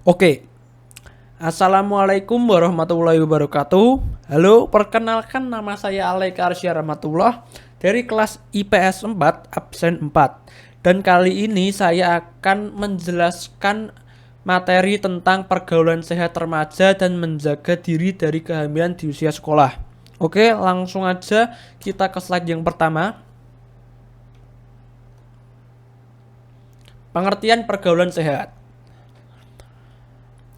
Oke, Assalamualaikum warahmatullahi wabarakatuh. Halo, perkenalkan nama saya Alaika Arsya Rahmatullah dari kelas IPS 4, absen 4. Dan kali ini saya akan menjelaskan materi tentang pergaulan sehat remaja dan menjaga diri dari kehamilan di usia sekolah. Oke, langsung aja kita ke slide yang pertama. Pengertian pergaulan sehat.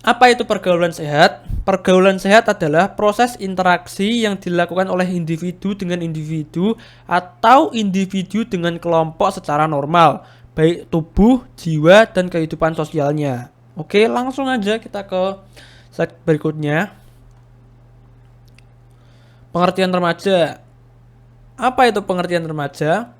Apa itu pergaulan sehat? Pergaulan sehat adalah proses interaksi yang dilakukan oleh individu dengan individu atau individu dengan kelompok secara normal, baik tubuh, jiwa, dan kehidupan sosialnya. Oke, langsung aja kita ke slide berikutnya. Pengertian remaja. Apa itu pengertian remaja?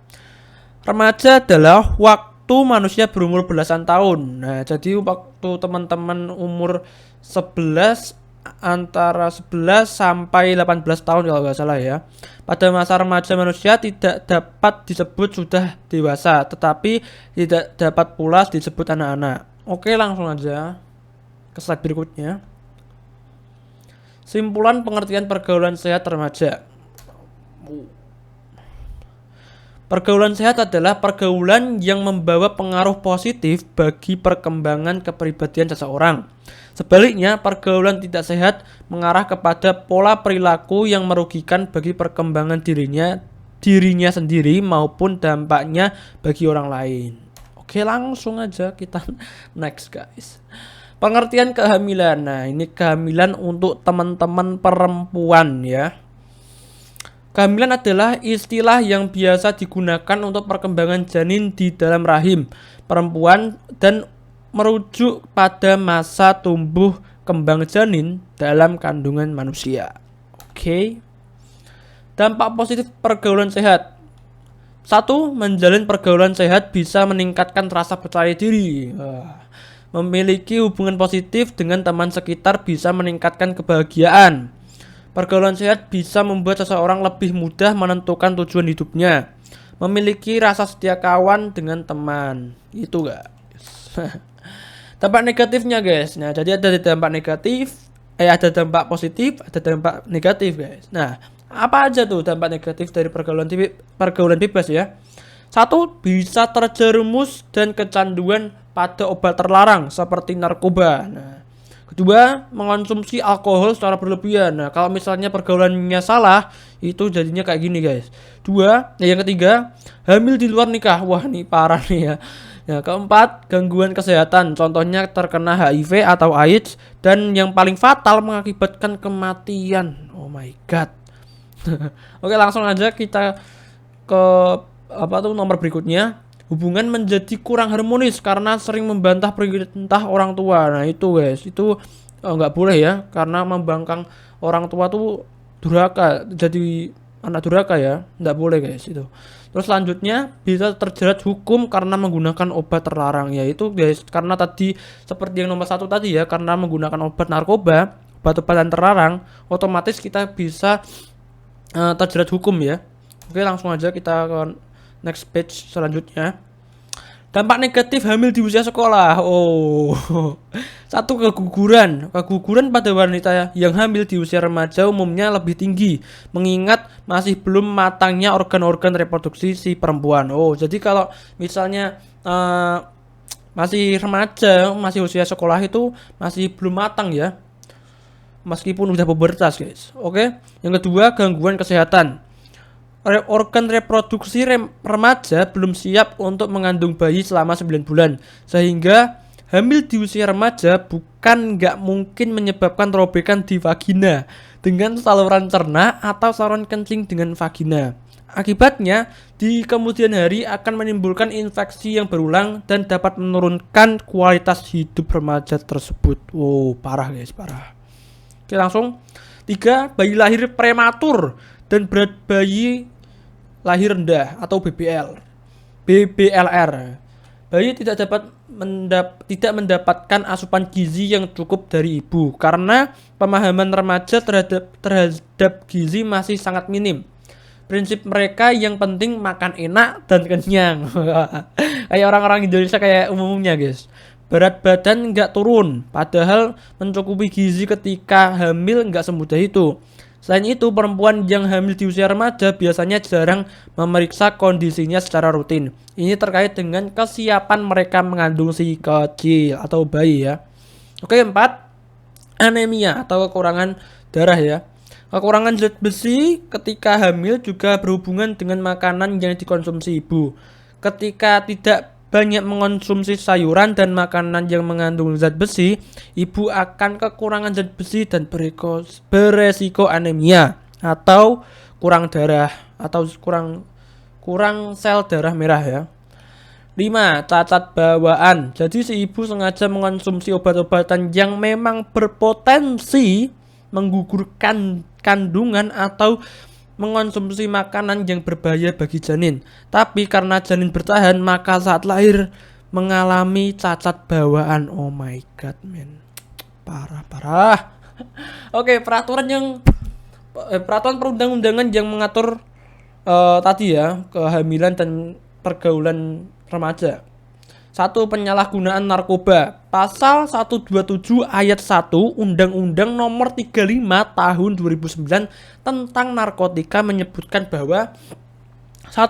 Remaja adalah waktu manusia berumur belasan tahun. Nah, jadi waktu teman-teman umur 11 antara 11 sampai 18 tahun kalau nggak salah ya. Pada masa remaja manusia tidak dapat disebut sudah dewasa, tetapi tidak dapat pula disebut anak-anak. Oke, langsung aja ke slide berikutnya. Simpulan pengertian pergaulan sehat remaja. Pergaulan sehat adalah pergaulan yang membawa pengaruh positif bagi perkembangan kepribadian seseorang. Sebaliknya, pergaulan tidak sehat mengarah kepada pola perilaku yang merugikan bagi perkembangan dirinya sendiri maupun dampaknya bagi orang lain. Oke, langsung aja kita next guys. Pengertian kehamilan. Nah, ini kehamilan untuk teman-teman perempuan ya. Kehamilan adalah istilah yang biasa digunakan untuk perkembangan janin di dalam rahim perempuan dan merujuk pada masa tumbuh kembang janin dalam kandungan manusia. Oke. Dampak positif pergaulan sehat. 1. Menjalin pergaulan sehat bisa meningkatkan rasa percaya diri. Memiliki hubungan positif dengan teman sekitar bisa meningkatkan kebahagiaan. Pergaulan sehat bisa membuat seseorang lebih mudah menentukan tujuan hidupnya. Memiliki rasa setia kawan dengan teman. Itu guys. Dampak negatifnya guys. Nah, jadi ada dampak negatif, ada dampak positif, ada dampak negatif guys. Nah, apa aja tuh dampak negatif dari pergaulan bebas ya? 1. Bisa terjerumus dan kecanduan pada obat terlarang seperti narkoba. Nah, kedua, mengonsumsi alkohol secara berlebihan. Nah, kalau misalnya pergaulannya salah, itu jadinya kayak gini guys. Yang ketiga, hamil di luar nikah. Wah, ini parah nih ya. Yang keempat, gangguan kesehatan. Contohnya terkena HIV atau AIDS. Dan yang paling fatal mengakibatkan kematian. Oh my god. Oke, langsung aja kita ke nomor berikutnya. Hubungan menjadi kurang harmonis karena sering membantah perintah orang tua. Nah itu guys, itu nggak boleh ya, karena membangkang orang tua tuh durhaka, jadi anak durhaka ya, nggak boleh guys itu. Terus selanjutnya bisa terjerat hukum karena menggunakan obat terlarang, yaitu guys karena tadi seperti yang nomor 1 tadi ya, karena menggunakan obat narkoba, obat-obatan terlarang, otomatis kita bisa terjerat hukum ya. Oke, langsung aja kita ke next page selanjutnya. Dampak negatif hamil di usia sekolah. Oh, 1. Keguguran. Keguguran pada wanita yang hamil di usia remaja umumnya lebih tinggi, mengingat masih belum matangnya organ-organ reproduksi si perempuan. Oh, jadi kalau misalnya masih remaja, masih usia sekolah itu masih belum matang ya, meskipun udah pubertas guys. Oke. Yang kedua, gangguan kesehatan. Organ reproduksi remaja belum siap untuk mengandung bayi selama 9 bulan, sehingga hamil di usia remaja bukan nggak mungkin menyebabkan robekan di vagina dengan saluran cerna atau saluran kencing dengan vagina. Akibatnya, di kemudian hari akan menimbulkan infeksi yang berulang dan dapat menurunkan kualitas hidup remaja tersebut. Wow, parah guys, parah. Oke, langsung. 3. Bayi lahir prematur dan berat bayi lahir rendah atau BBLR. Bayi tidak mendapatkan asupan gizi yang cukup dari ibu karena pemahaman remaja terhadap gizi masih sangat minim. Prinsip mereka yang penting makan enak dan kenyang. Kayak orang-orang Indonesia kayak umumnya guys. berat badan nggak turun, padahal mencukupi gizi ketika hamil nggak semudah itu. Selain itu, perempuan yang hamil di usia remaja biasanya jarang memeriksa kondisinya secara rutin. Ini terkait dengan kesiapan mereka mengandung si kecil atau bayi ya. Oke, 4. Anemia atau kekurangan darah ya. Kekurangan zat besi ketika hamil juga berhubungan dengan makanan yang dikonsumsi ibu. Ketika tidak banyak mengonsumsi sayuran dan makanan yang mengandung zat besi, ibu akan kekurangan zat besi dan beresiko anemia atau kurang darah atau kurang sel darah merah ya. 5. Cacat bawaan. Jadi si ibu sengaja mengonsumsi obat-obatan yang memang berpotensi menggugurkan kandungan atau mengonsumsi makanan yang berbahaya bagi janin. Tapi karena janin bertahan, maka saat lahir mengalami cacat bawaan. Oh my god, man. Parah. Oke, peraturan perundang-undangan yang mengatur tadi ya, kehamilan dan pergaulan remaja. 1. Penyalahgunaan narkoba. Pasal 127 ayat 1 Undang-Undang Nomor 35 Tahun 2009 tentang narkotika menyebutkan bahwa 1.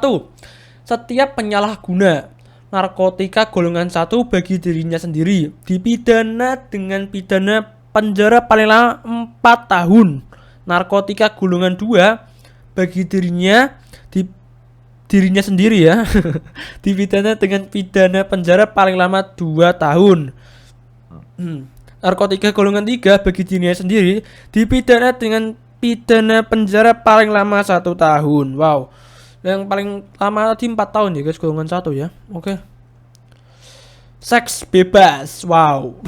Setiap penyalahguna narkotika golongan 1 bagi dirinya sendiri dipidana dengan pidana penjara paling lama 4 tahun. Narkotika golongan 2 bagi dirinya sendiri ya dipidana dengan pidana penjara paling lama 2 tahun. Narkotika golongan 3 bagi dirinya sendiri dipidana dengan pidana penjara paling lama 1 tahun. Wow. Yang paling lama tadi 4 tahun ya guys, golongan 1 ya. Oke. Seks bebas. Wow.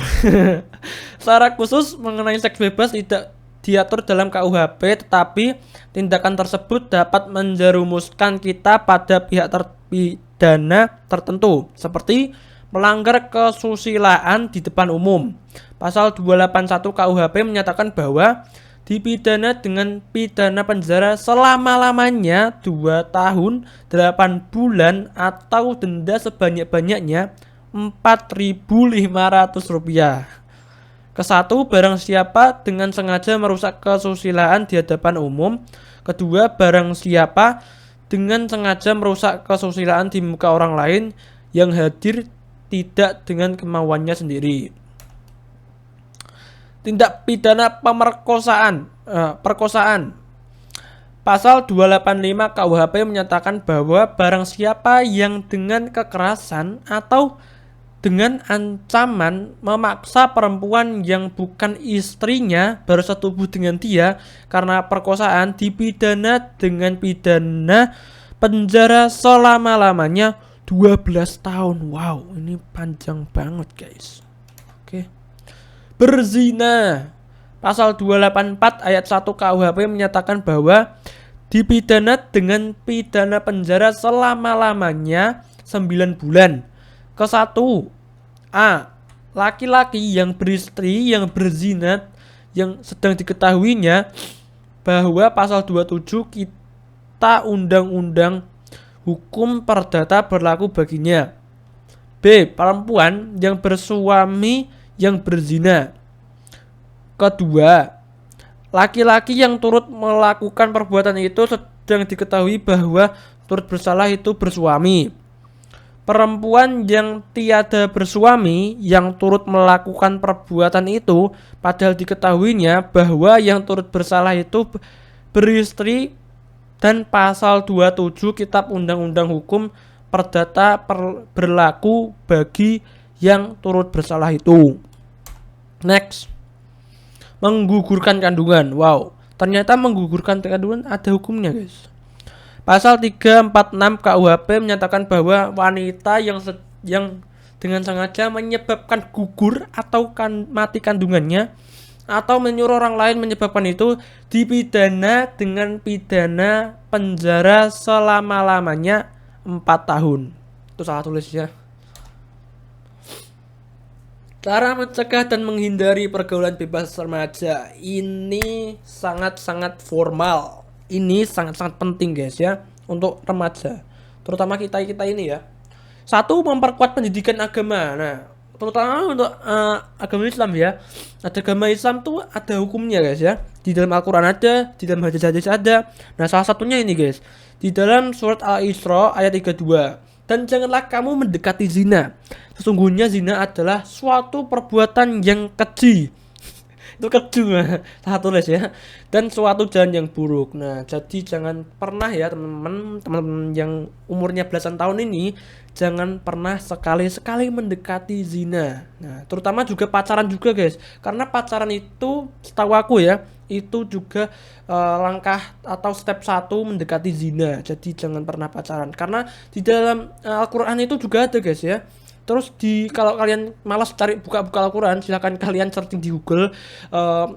Secara khusus mengenai seks bebas tidak diatur dalam KUHP, tetapi tindakan tersebut dapat menjerumuskan kita pada pihak terpidana tertentu, seperti melanggar kesusilaan di depan umum. Pasal 281 KUHP menyatakan bahwa dipidana dengan pidana penjara selama-lamanya 2 tahun 8 bulan atau denda sebanyak-banyaknya Rp4.500. Kesatu, barang siapa dengan sengaja merusak kesusilaan di hadapan umum. Kedua, barang siapa dengan sengaja merusak kesusilaan di muka orang lain yang hadir tidak dengan kemauannya sendiri. Tindak pidana perkosaan. Pasal 285 KUHP menyatakan bahwa barang siapa yang dengan kekerasan atau dengan ancaman memaksa perempuan yang bukan istrinya bersetubuh dengan dia karena perkosaan dipidana dengan pidana penjara selama-lamanya 12 tahun. Wow, ini panjang banget guys. Oke. Berzina. Pasal 284 ayat 1 KUHP menyatakan bahwa dipidana dengan pidana penjara selama-lamanya 9 bulan. Ke-1, A. Laki-laki yang beristri yang berzina yang sedang diketahuinya bahwa pasal 27 kita undang-undang hukum perdata berlaku baginya. B. Perempuan yang bersuami yang berzina. Kedua, laki-laki yang turut melakukan perbuatan itu sedang diketahui bahwa turut bersalah itu bersuami. Perempuan yang tiada bersuami yang turut melakukan perbuatan itu padahal diketahuinya bahwa yang turut bersalah itu beristri, dan pasal 27 Kitab Undang-Undang Hukum Perdata berlaku bagi yang turut bersalah itu. Next. Menggugurkan kandungan. Wow, ternyata menggugurkan kandungan ada hukumnya guys. Pasal 346 KUHP menyatakan bahwa wanita yang dengan sengaja menyebabkan gugur atau mati kandungannya atau menyuruh orang lain menyebabkan itu dipidana dengan pidana penjara selama-lamanya 4 tahun. Itu salah tulis ya. Cara mencegah dan menghindari pergaulan bebas remaja ini sangat-sangat formal. Ini sangat-sangat penting guys ya untuk remaja, terutama kita ini ya. 1. Memperkuat pendidikan agama. Nah, terutama untuk agama Islam ya. Ada agama Islam tuh ada hukumnya guys ya. Di dalam Al-Quran ada, di dalam hadis-hadis ada. Nah salah satunya ini guys, di dalam surat Al-Isra ayat 32. Dan janganlah kamu mendekati zina. Sesungguhnya zina adalah suatu perbuatan yang keji. Itu keju salah tulis ya, dan suatu jalan yang buruk. Nah jadi jangan pernah ya teman-teman yang umurnya belasan tahun ini, jangan pernah sekali-sekali mendekati zina. Nah terutama juga pacaran juga guys, karena pacaran itu setahu aku ya, itu juga langkah atau step satu mendekati zina. Jadi jangan pernah pacaran, karena di dalam Al-Quran itu juga ada guys ya. Terus kalau kalian malas cari buka-buka Al-Quran, silahkan kalian searching di Google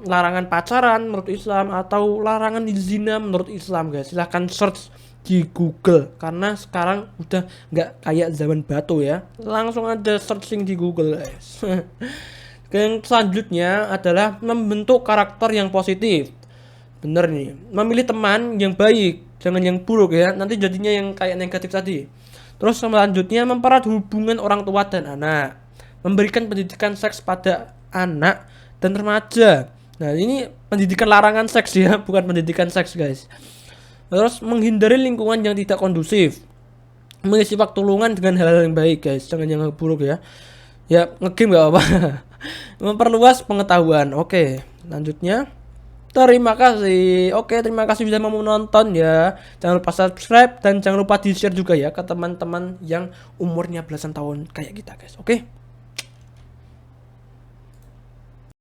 larangan pacaran menurut Islam atau larangan zina menurut Islam guys. Silahkan search di Google, karena sekarang udah nggak kayak zaman batu ya. Langsung aja searching di Google guys. Yang selanjutnya adalah membentuk karakter yang positif. Bener nih, memilih teman yang baik, jangan yang buruk ya. Nanti jadinya yang kayak negatif tadi. Terus selanjutnya mempererat hubungan orang tua dan anak, memberikan pendidikan seks pada anak dan remaja. Nah ini pendidikan larangan seks ya, bukan pendidikan seks guys. Terus menghindari lingkungan yang tidak kondusif, mengisi waktu luang dengan hal-hal yang baik guys, jangan yang buruk ya. Ya ngegame gak apa-apa. Memperluas pengetahuan. Oke, lanjutnya. Terima kasih. Oke, terima kasih sudah mau menonton ya. Jangan lupa subscribe dan jangan lupa di-share juga ya ke teman-teman yang umurnya belasan tahun kayak kita, guys. Oke.